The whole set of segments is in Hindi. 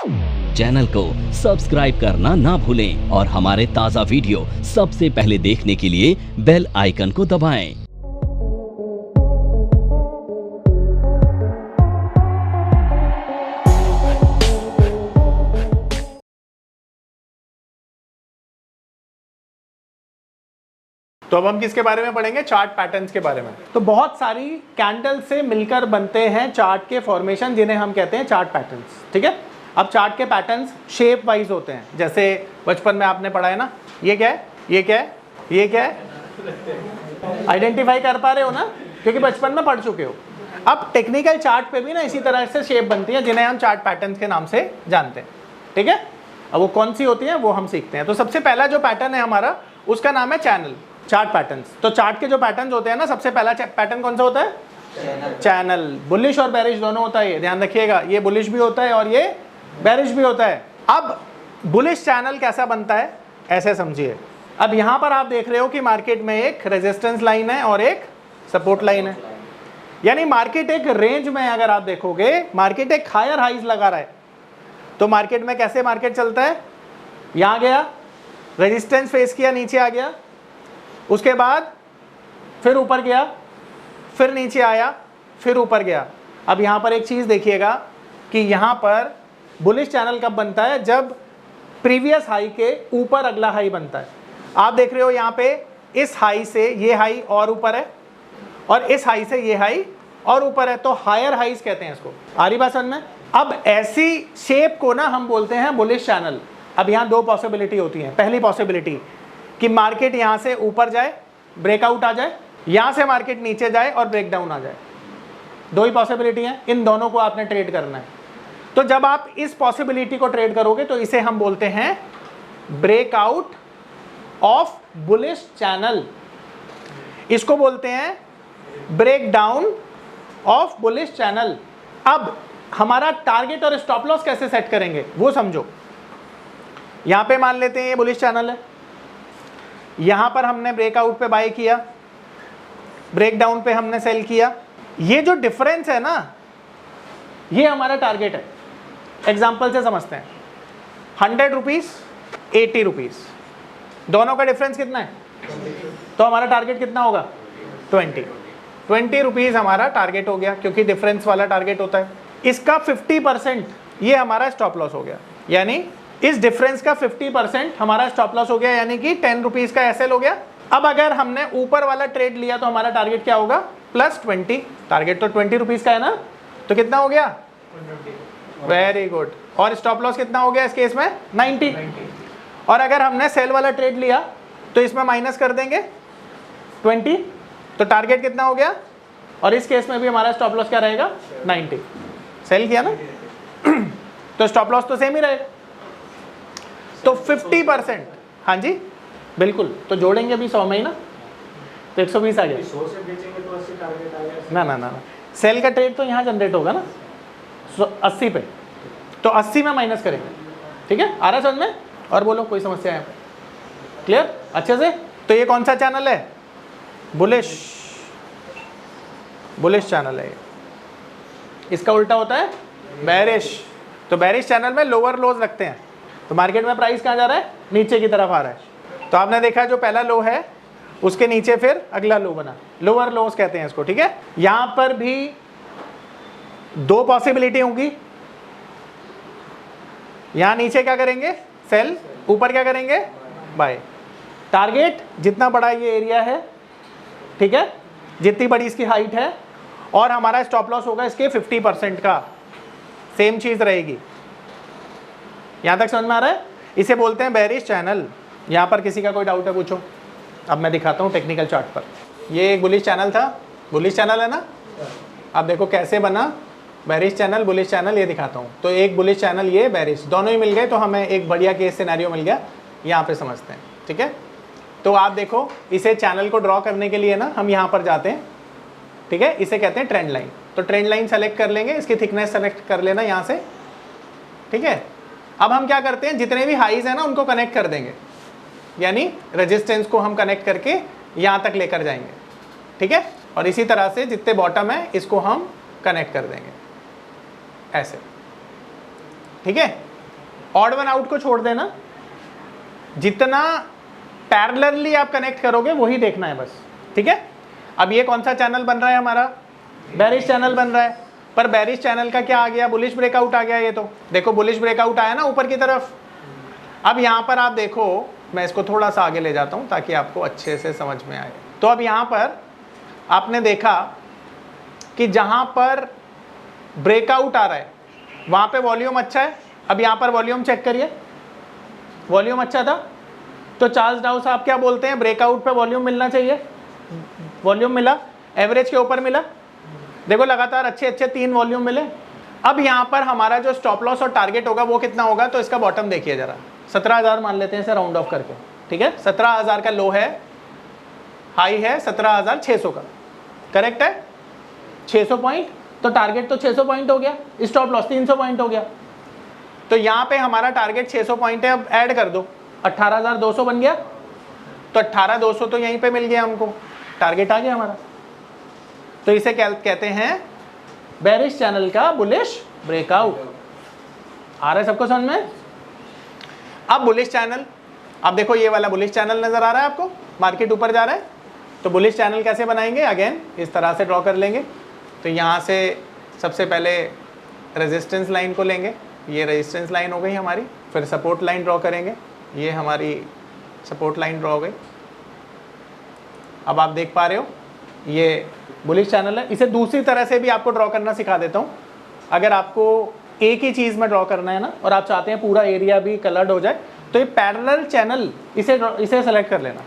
चैनल को सब्सक्राइब करना ना भूलें और हमारे ताज़ा वीडियो सबसे पहले देखने के लिए बेल आइकन को दबाएं। तो अब हम किसके बारे में पढ़ेंगे? चार्ट पैटर्न्स के बारे में। तो बहुत सारी कैंडल से मिलकर बनते हैं चार्ट के फॉर्मेशन, जिन्हें हम कहते हैं चार्ट पैटर्न्स। ठीक है, अब चार्ट के पैटर्न्स शेप वाइज होते हैं। जैसे बचपन में आपने पढ़ा है ना, ये क्या है, ये क्या है, ये क्या है, आइडेंटिफाई कर पा रहे हो ना, क्योंकि बचपन में पढ़ चुके हो। अब टेक्निकल चार्ट पे भी ना इसी तरह से शेप बनती है, जिन्हें हम चार्ट पैटर्न्स के नाम से जानते हैं। ठीक है, अब वो कौन सी होती है वो हम सीखते हैं। तो सबसे पहला जो पैटर्न है हमारा, उसका नाम है चैनल, चार्ट पैटर्न्स। तो चार्ट के जो पैटर्न्स होते हैं ना, सबसे पहला पैटर्न कौन सा होता है? चैनल। बुलिश और बेरिश दोनों होता है, ये ध्यान रखिएगा। ये बुलिश भी होता है और ये बेरिश भी होता है। अब बुलिश चैनल कैसा बनता है, ऐसे समझिए। अब यहां पर आप देख रहे हो कि मार्केट में एक रेजिस्टेंस लाइन है और एक सपोर्ट लाइन है, यानी मार्केट एक रेंज में, अगर आप देखोगे मार्केट एक हायर हाइज लगा रहा है। तो मार्केट में कैसे मार्केट चलता है? यहां गया, रेजिस्टेंस फेस किया, नीचे आ गया, उसके बाद फिर ऊपर गया, फिर नीचे आया, फिर ऊपर गया। अब यहाँ पर एक चीज़ देखिएगा कि यहाँ पर बुलिश चैनल कब बनता है? जब प्रीवियस हाई के ऊपर अगला हाई बनता है। आप देख रहे हो यहाँ पे इस हाई से ये हाई और ऊपर है, और इस हाई से ये हाई और ऊपर है, तो हायर हाइज कहते हैं इसको। आ रही बात समझ में? अब ऐसी शेप को ना हम बोलते हैं बुलिश चैनल। अब यहाँ दो पॉसिबिलिटी होती हैं। पहली पॉसिबिलिटी कि मार्केट यहाँ से ऊपर जाए, ब्रेकआउट आ जाए, यहाँ से मार्केट नीचे जाए और ब्रेकडाउन आ जाए। दो ही पॉसिबिलिटी हैं, इन दोनों को आपने ट्रेड करना है। तो जब आप इस पॉसिबिलिटी को ट्रेड करोगे तो इसे हम बोलते हैं ब्रेकआउट ऑफ बुलिश चैनल। इसको बोलते हैं ब्रेकडाउन ऑफ बुलिश चैनल। अब हमारा टारगेट और स्टॉप लॉस कैसे सेट करेंगे वो समझो। यहां पे मान लेते हैं ये बुलिश चैनल है, यहां पर हमने ब्रेकआउट पे बाय किया, ब्रेकडाउन पे हमने सेल किया। ये जो डिफरेंस है ना, ये हमारा टारगेट है। एग्जांपल से समझते हैं। 100 रुपीज, 80 रुपीज, दोनों का डिफरेंस कितना है? तो हमारा टारगेट कितना होगा? 20 रुपीज हमारा टारगेट हो गया, क्योंकि डिफरेंस वाला टारगेट होता है। इसका 50% ये हमारा स्टॉप लॉस हो गया, यानी इस डिफरेंस का 50% हमारा स्टॉप लॉस हो गया, यानी कि 10 रुपीज का एसएल हो गया। अब अगर हमने ऊपर वाला ट्रेड लिया तो हमारा टारगेट क्या होगा? +20। टारगेट तो 20 रुपीज का है ना, तो कितना हो गया? 120। Very good. और स्टॉप लॉस कितना हो गया इस केस में? 90। और अगर हमने सेल वाला ट्रेड लिया तो इसमें माइनस कर देंगे 20, तो टारगेट कितना हो गया? और इस केस में भी हमारा स्टॉप लॉस क्या रहेगा? 90। सेल किया ना तो स्टॉप लॉस तो सेम ही रहेगा। तो 50%, हाँ जी बिल्कुल। तो जोड़ेंगे अभी 100 में ही ना, तो 120 आ गया। 100 से बेचेंगे तो 80 टारगेट आ गया। ना ना ना, सेल का ट्रेड तो यहाँ जनरेट होगा ना 80 पे, तो 80 में माइनस करेंगे। ठीक है, आ रहा है समझ में? और बोलो, कोई समस्या है? क्लियर अच्छे से? तो ये कौन सा चैनल है? बुलिश, बुलिश चैनल है। इसका उल्टा होता है बेरिश। तो बेरिश चैनल में लोअर लोज लगते हैं, तो मार्केट में प्राइस कहाँ जा रहा है? नीचे की तरफ आ रहा है। तो आपने देखा जो पहला लो है उसके नीचे फिर अगला लो बना, लोअर लोज कहते हैं इसको। ठीक है, यहां पर भी दो पॉसिबिलिटी होगी। यहां नीचे क्या करेंगे? सेल। ऊपर क्या करेंगे? बाय। टारगेट जितना बड़ा ये एरिया है, ठीक है, जितनी बड़ी इसकी हाइट है, और हमारा स्टॉप लॉस होगा इसके 50% का, सेम चीज रहेगी। यहां तक समझ में आ रहा है? इसे बोलते हैं बेरिश चैनल। यहां पर किसी का कोई डाउट है पूछो। अब मैं दिखाता हूं टेक्निकल चार्ट पर। ये एक बुलिश चैनल था, बुलिश चैनल है ना। अब देखो कैसे बना बेरिश चैनल, बुलिश चैनल, ये दिखाता हूं। तो एक बुलिश चैनल, ये बेरिश, दोनों ही मिल गए, तो हमें एक बढ़िया केस सिनेरियो मिल गया। यहाँ पे समझते हैं। ठीक है, तो आप देखो इसे चैनल को ड्रॉ करने के लिए ना हम यहाँ पर जाते हैं। ठीक है, इसे कहते हैं ट्रेंड लाइन। तो ट्रेंड लाइन सेलेक्ट कर लेंगे, इसकी थिकनेस सेलेक्ट कर लेना यहाँ से। ठीक है, अब हम क्या करते हैं, जितने भी हाईज है ना उनको कनेक्ट कर देंगे, यानी रेजिस्टेंस को हम कनेक्ट करके यहाँ तक लेकर जाएंगे। ठीक है, और इसी तरह से जितने बॉटम है इसको हम कनेक्ट कर देंगे ऐसे। ठीक है, ऑड वन आउट को छोड़ देना, जितना पैरेलली आप कनेक्ट करोगे वही देखना है बस, ठीक है। अब ये कौन सा चैनल बन रहा है हमारा, बेरिश चैनल बन रहा है, पर बेरिश चैनल का क्या आ गया, बुलिश ब्रेकआउट आ गया। ये तो देखो बुलिश ब्रेकआउट आया ना ऊपर की तरफ। अब यहाँ पर आप देखो, मैं इसको थोड़ा सा आगे ले जाता हूँ ताकि आपको अच्छे से समझ में आए। तो अब यहाँ पर आपने देखा कि जहाँ पर ब्रेकआउट आ रहा है वहाँ पे वॉल्यूम अच्छा है। अब यहाँ पर वॉल्यूम चेक करिए, वॉल्यूम अच्छा था, तो चार्ल्स डाउ साहब क्या बोलते हैं, ब्रेकआउट पे वॉल्यूम मिलना चाहिए, वॉल्यूम मिला, एवरेज के ऊपर मिला। देखो लगातार अच्छे अच्छे 3 वॉल्यूम मिले। अब यहाँ पर हमारा जो स्टॉप लॉस और टारगेट होगा वो कितना होगा, तो इसका बॉटम देखिए जरा, 17,000 मान लेते हैं इसे राउंड ऑफ करके, ठीक है। 17,000 का लो है, हाई है 17,600 का, करेक्ट है 600 पॉइंट, तो टारगेट तो 600 पॉइंट हो गया, स्टॉप लॉस 300 पॉइंट हो गया। तो यहाँ पे हमारा टारगेट 600 पॉइंट है, अब ऐड कर दो 18,200 बन गया, तो 18,200 तो यहीं पे मिल गया हमको, टारगेट आ गया हमारा। तो इसे क्या कहते हैं, बेरिश चैनल का बुलिश ब्रेकआउट। आ रहा है सबको समझ में। अब बुलिश चैनल, अब देखो ये वाला बुलिश चैनल नजर आ रहा है आपको, मार्केट ऊपर जा रहा है, तो बुलिश चैनल कैसे बनाएंगे, अगेन इस तरह से ड्रॉ कर लेंगे। तो यहाँ से सबसे पहले रेजिस्टेंस लाइन को लेंगे, ये रेजिस्टेंस लाइन हो गई हमारी, फिर सपोर्ट लाइन ड्रॉ करेंगे, ये हमारी सपोर्ट लाइन ड्रॉ हो गई। अब आप देख पा रहे हो ये बुलिश चैनल है। इसे दूसरी तरह से भी आपको ड्रॉ करना सिखा देता हूँ। अगर आपको एक ही चीज़ में ड्रॉ करना है ना, और आप चाहते हैं पूरा एरिया भी कलर्ड हो जाए, तो ये पैरेलल चैनल इसे सेलेक्ट कर लेना,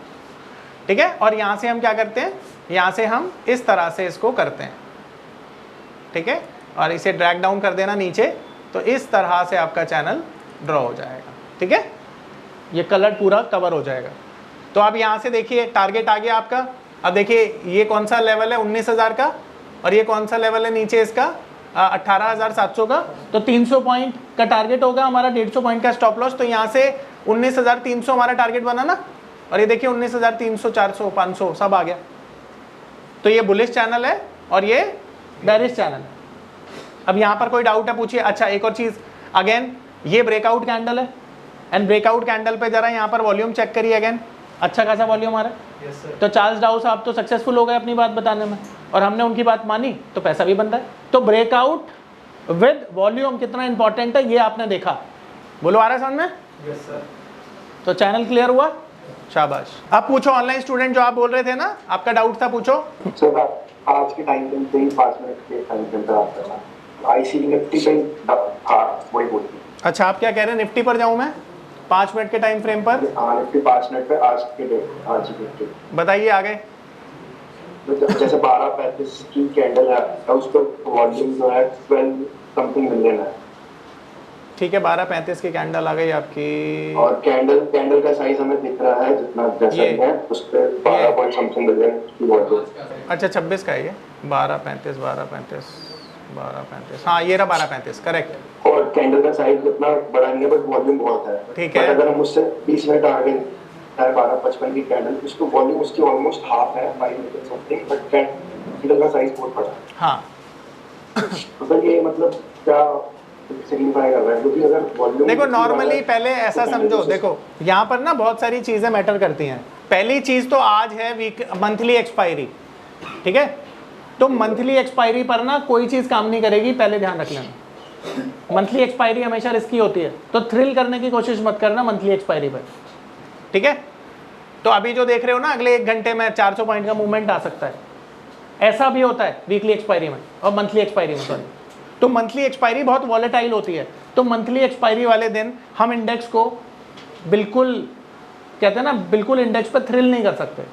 ठीक है। और यहाँ से हम क्या करते हैं, यहाँ से हम इस तरह से इसको करते हैं, ठीक है, और इसे ड्रैग डाउन कर देना नीचे, तो इस तरह से आपका चैनल ड्रॉ हो जाएगा, ठीक है। ये कलर पूरा कवर हो जाएगा। तो अब यहाँ से देखिए टारगेट आ गया आपका। अब देखिए ये कौन सा लेवल है 19,000 का, और ये कौन सा लेवल है नीचे इसका 18,700 का, तो 300 पॉइंट का टारगेट होगा हमारा, 150 पॉइंट का स्टॉप लॉस। तो यहाँ से 19,300 हमारा टारगेट बना ना, और ये देखिए 19,300, 400, 500 सब आ गया। तो ये बुलिश चैनल है और ये बेरिश चैनल है। अब यहाँ पर कोई डाउट है पूछिए। अच्छा एक और चीज़, अगेन ये ब्रेकआउट कैंडल है, एंड ब्रेकआउट कैंडल पे जरा यहाँ पर वॉल्यूम चेक करिए, अगेन अच्छा खासा वॉल्यूम आ रहा है। Yes sir. तो चार्ल्स डाउ साहब तो सक्सेसफुल हो गए अपनी बात बताने में, और हमने उनकी बात मानी तो पैसा भी बन रहा है। तो ब्रेकआउट विद वॉल्यूम कितना इंपॉर्टेंट है ये आपने देखा। बोलो आ रहा है समझ में। Yes sir. तो चैनल क्लियर हुआ, शाबाश। अब पूछो ऑनलाइन स्टूडेंट जो आप बोल रहे थे ना, आपका डाउट था, पूछो। सर आज के टाइम पे ही 5 मिनट के टाइम पे आता था, आईसी निफ्टी पे हाँ वही बोलती। अच्छा आप क्या कह रहे हैं, निफ्टी पर जाऊं मैं 5 मिनट के टाइम फ्रेम पर? हाँ निफ्टी 5 मिनट पे आज के डेट, आज की निफ्टी बताइए आगे। जैसे 12:35 की कैंडल है, उस पर वॉल्यूम जो है 12 समथिंग मिलियन है। ठीक है 12:35 की कैंडल आ गई आपकी, और कैंडल का साइज हमें दिख रहा है जितना जैसा है उस पे 12 पॉइंट समथिंग मिलियन की वॉल्यूम। अच्छा 26 का है ये, 12:35 हाँ ये रहा 12:35 करेक्ट। और कैंडल का साइज जितना बड़ा नहीं है बट वॉल्यूम बहुत है। ठीक है। अगर हम उससे 20 मिनट आगे 12:55 की कैंडल, उसको वॉल्यूम उसकी ऑलमोस्ट हाफ है 5 मिनट समथिंग, बट कैंडल का साइज बहुत बड़ा है। हाँ तो सर ये मतलब क्या सिग्निफाई कर रहा है, क्योंकि अगर वॉल्यूम देखो नॉर्मली पहले ऐसा समझो, देखो यहाँ पर ना बहुत सारी चीज़ें मैटर करती हैं। पहली चीज़ तो आज है वीक मंथली एक्सपायरी, ठीक है। तो मंथली एक्सपायरी पर ना कोई चीज़ काम नहीं करेगी, पहले ध्यान रख लेना। मंथली एक्सपायरी हमेशा रिस्की होती है, तो थ्रिल करने की कोशिश मत करना मंथली एक्सपायरी पर, ठीक है। तो अभी जो देख रहे हो ना अगले 1 घंटे में 400 पॉइंट का मूवमेंट आ सकता है, ऐसा भी होता है वीकली एक्सपायरी में और मंथली एक्सपायरी में, सॉरी। तो मंथली एक्सपायरी बहुत वॉलेटाइल होती है, तो मंथली एक्सपायरी वाले दिन हम इंडेक्स को बिल्कुल कहते हैं ना, बिल्कुल इंडेक्स पर थ्रिल नहीं कर सकते।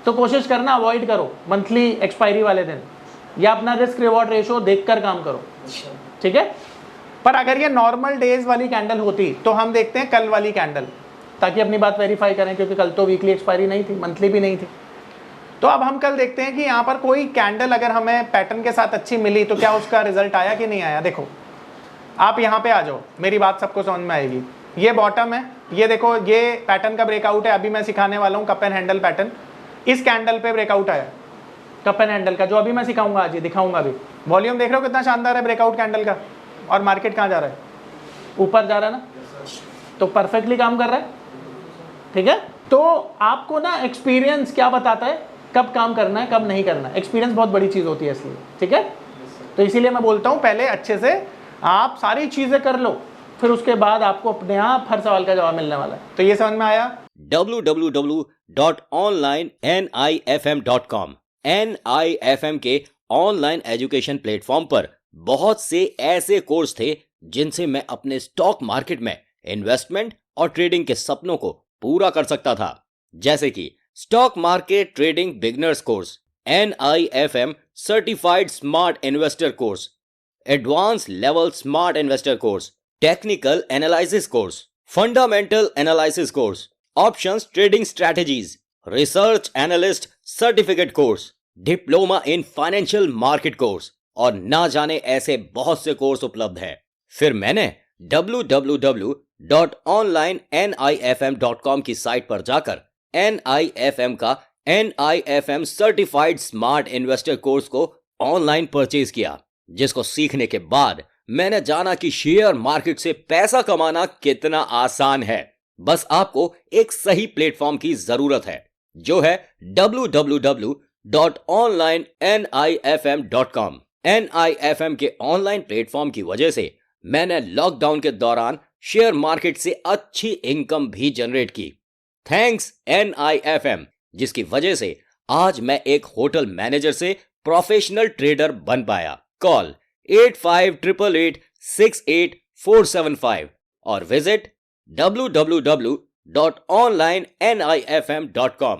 तो कोशिश करना अवॉइड करो मंथली एक्सपायरी वाले दिन, या अपना रिस्क रिवॉर्ड रेशो देखकर काम करो, ठीक है। पर अगर ये नॉर्मल डेज वाली कैंडल होती तो हम देखते हैं कल वाली कैंडल, ताकि अपनी बात वेरीफाई करें, क्योंकि कल तो वीकली एक्सपायरी नहीं थी, मंथली भी नहीं थी। तो अब हम कल देखते हैं कि यहाँ पर कोई कैंडल अगर हमें पैटर्न के साथ अच्छी मिली तो क्या उसका रिजल्ट आया कि नहीं आया। देखो आप यहाँ पे आ जाओ, मेरी बात सबको समझ में आएगी। ये बॉटम है, ये देखो ये पैटर्न का ब्रेकआउट है, अभी मैं सिखाने वाला हूँ कप एंड हैंडल पैटर्न। इस कैंडल पे ब्रेकआउट आया कप एंड हैंडल का, जो अभी मैं सिखाऊंगा, आज ये दिखाऊंगा अभी। वॉल्यूम देख रहे हो कितना शानदार है ब्रेकआउट कैंडल का, और मार्केट कहाँ जा रहा है, ऊपर जा रहा है ना, तो परफेक्टली काम कर रहा है, ठीक है। तो आपको ना एक्सपीरियंस क्या बताता है कब काम करना है कब नहीं करना है, एक्सपीरियंस बहुत बड़ी चीज़ होती है इसलिए, ठीक है। तो इसीलिए मैं बोलता हूँ पहले अच्छे से आप सारी चीज़ें कर लो, फिर उसके बाद आपको अपने आप हर सवाल का जवाब मिलने वाला है। तो ये समझ में आया? www.onlinenifm.com NIFM के ऑनलाइन एजुकेशन प्लेटफॉर्म पर बहुत से ऐसे कोर्स थे जिनसे मैं अपने स्टॉक मार्केट में इन्वेस्टमेंट और ट्रेडिंग के सपनों को पूरा कर सकता था, जैसे कि stock market trading beginners course, NIFM certified smart investor course, advance level smart investor course, technical analysis course, fundamental analysis course, options trading strategies, research analyst certificate course, diploma in financial market course और ना जाने ऐसे बहुत से कोर्स उपलब्ध हैं। फिर मैंने www.onlinenifm.com की साइट पर जाकर NIFM का NIFM certified smart investor course को ऑनलाइन परचेज किया, जिसको सीखने के बाद मैंने जाना कि शेयर मार्केट से पैसा कमाना कितना आसान है। बस आपको एक सही प्लेटफॉर्म की जरूरत है, जो है www.onlinenifm.com। NIFM के ऑनलाइन प्लेटफॉर्म की वजह से मैंने लॉकडाउन के दौरान शेयर मार्केट से अच्छी इनकम भी जनरेट की। थैंक्स NIFM, जिसकी वजह से आज मैं एक होटल मैनेजर से प्रोफेशनल ट्रेडर बन पाया। कॉल 8588868475 और विजिट www.onlinenifm.com।